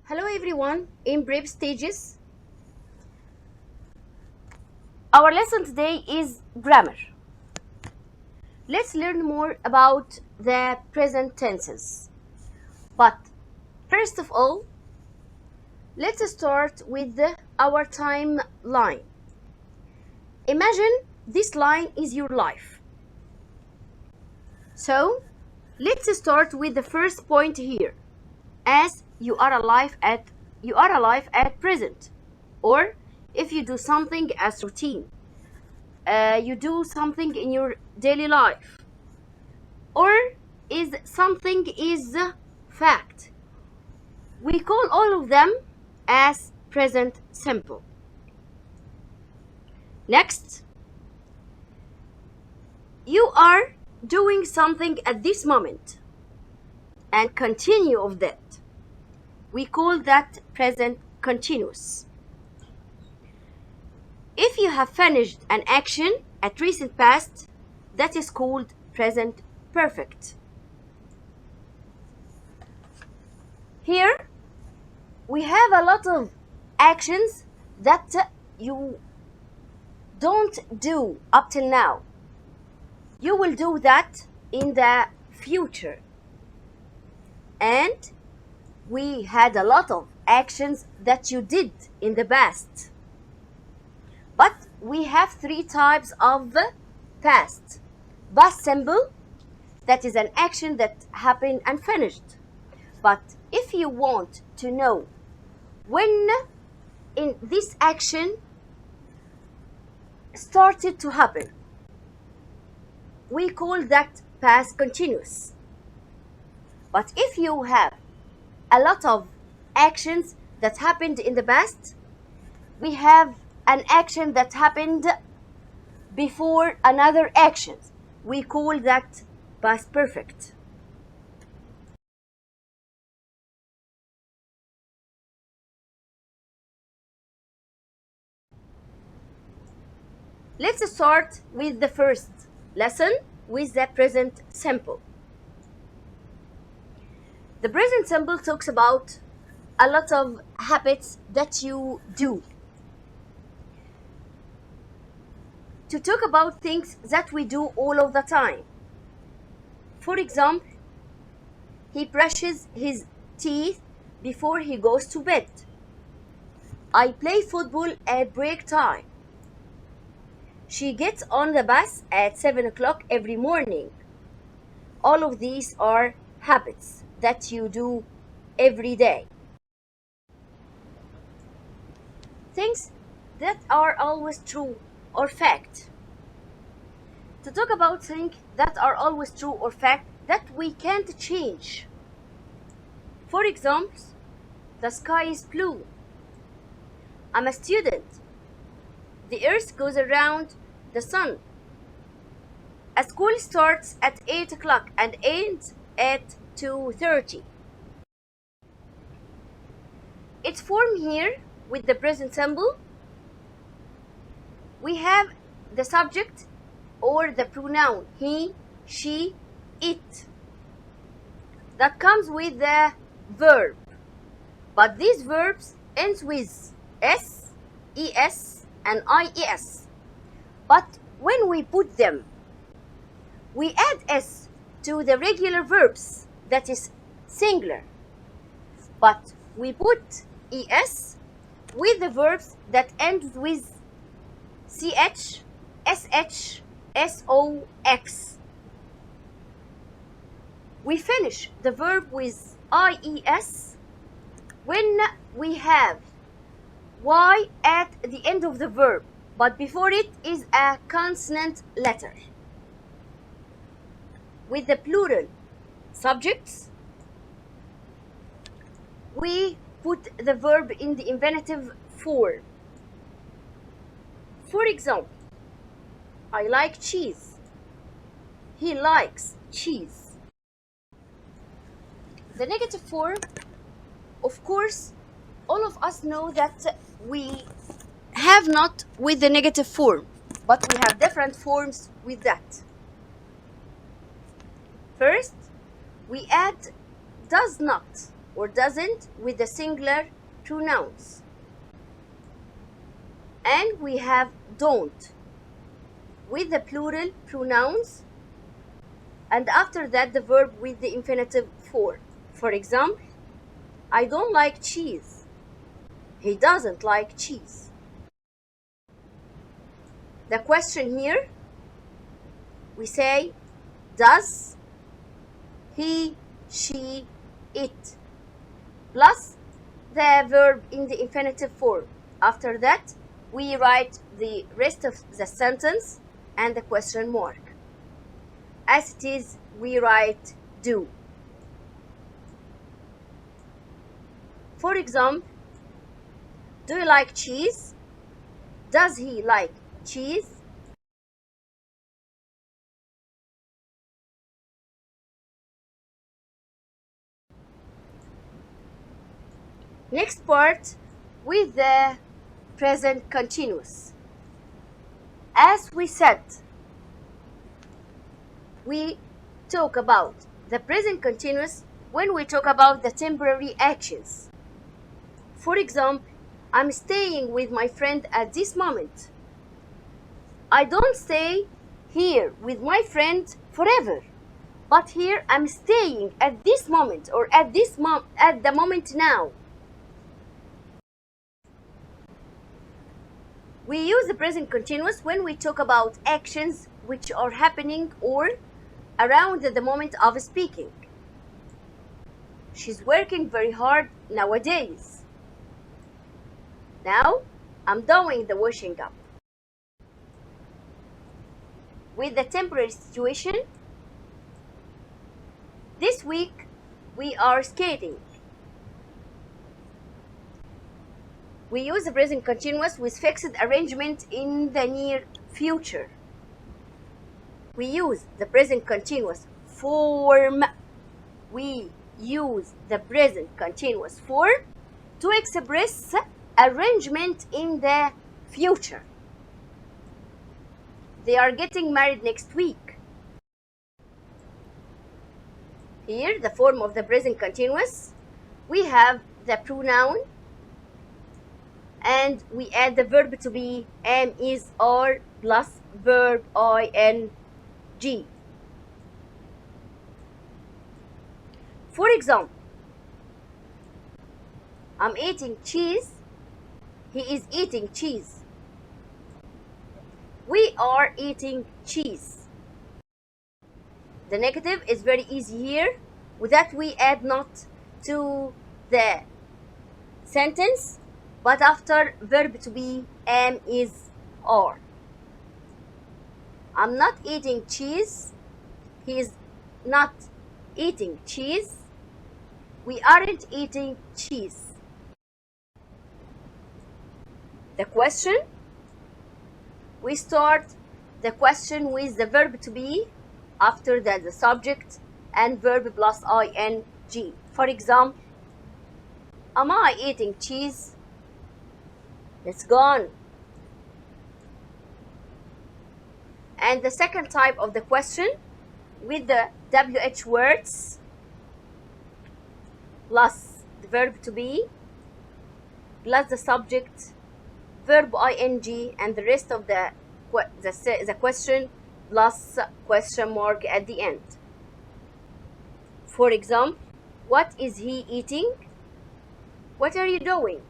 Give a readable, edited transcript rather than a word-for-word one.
Hello everyone, in brief stages. Our lesson today is grammar. Let's learn more about the present tenses. But first of all, let's start with our timeline. Imagine this line is your life. So, let's start with the first point here. As you are alive at present, or if you do something as routine. You do something in your daily life, or is something is fact. We call all of them as present simple. Next, you are doing something at this moment and continue of that. We call that present continuous. If you have finished an action at recent past, that is called present perfect. Here we have a lot of actions that you don't do up till now. You will do that in the future. And we had a lot of actions that you did in the past. But we have three types of past. Past simple, that is an action that happened and finished. But if you want to know when in this action started to happen, we call that past continuous. But if you have a lot of actions that happened in the past, we have an action that happened before another action. We call that past perfect. Let's start with the first lesson with the present simple. The present simple talks about a lot of habits that you do. To talk about things that we do all of the time. For example, he brushes his teeth before he goes to bed. I play football at break time. She gets on the bus at 7 o'clock every morning. All of these are habits that you do every day. Things that are always true or fact. To talk about things that are always true or fact that we can't change. For example, the sky is blue. I'm a student. The earth goes around the sun. A school starts at 8 o'clock and ends at 2:30. It's formed here with the present simple. We have the subject or the pronoun he, she, it. That comes with the verb. But these verbs ends with s, es, and ies. But when we put them, we add s to the regular verbs, that is singular. But we put es with the verbs that end with ch, sh, sox. We finish the verb with ies when we have y at the end of the verb, but before it is a consonant letter. With the plural subjects, we put the verb in the infinitive form. For example, I like cheese. He likes cheese. The negative form, of course, all of us know that we have not with the negative form, but we have different forms with that. First, we add does not or doesn't with the singular pronouns. And we have don't with the plural pronouns, and after that the verb with the infinitive form. For example, I don't like cheese. He doesn't like cheese. The question here, we say does, he, she, it, plus the verb in the infinitive form. After that, we write the rest of the sentence and the question mark. As it is, we write do. For example, do you like cheese? Does he like cheese? Next part, with the present continuous. As we said, we talk about the present continuous when we talk about the temporary actions. For example, I'm staying with my friend at this moment. I don't stay here with my friend forever, but here I'm staying at this moment, or at the moment now. We use the present continuous when we talk about actions which are happening or around the moment of speaking. She's working very hard nowadays. Now, I'm doing the washing up. With the temporary situation, this week we are skating. We use the present continuous with fixed arrangement in the near future. We use the present continuous form. We use the present continuous form to express arrangement in the future. They are getting married next week. Here, the form of the present continuous, we have the pronoun, and we add the verb to be am, is, are, plus verb ing. For example, I'm eating cheese. He is eating cheese. We are eating cheese. The negative is very easy here. With that, we add not to the sentence, but after verb to be am, is, are. I'm not eating cheese. He is not eating cheese. We aren't eating cheese. The question, we start the question with the verb to be, after that the subject and verb plus ing. For example, am I eating cheese? It's gone. And the second type of the question, with the WH words plus the verb to be plus the subject, verb ing, and the rest of the question plus question mark at the end. For example, what is he eating? What are you doing?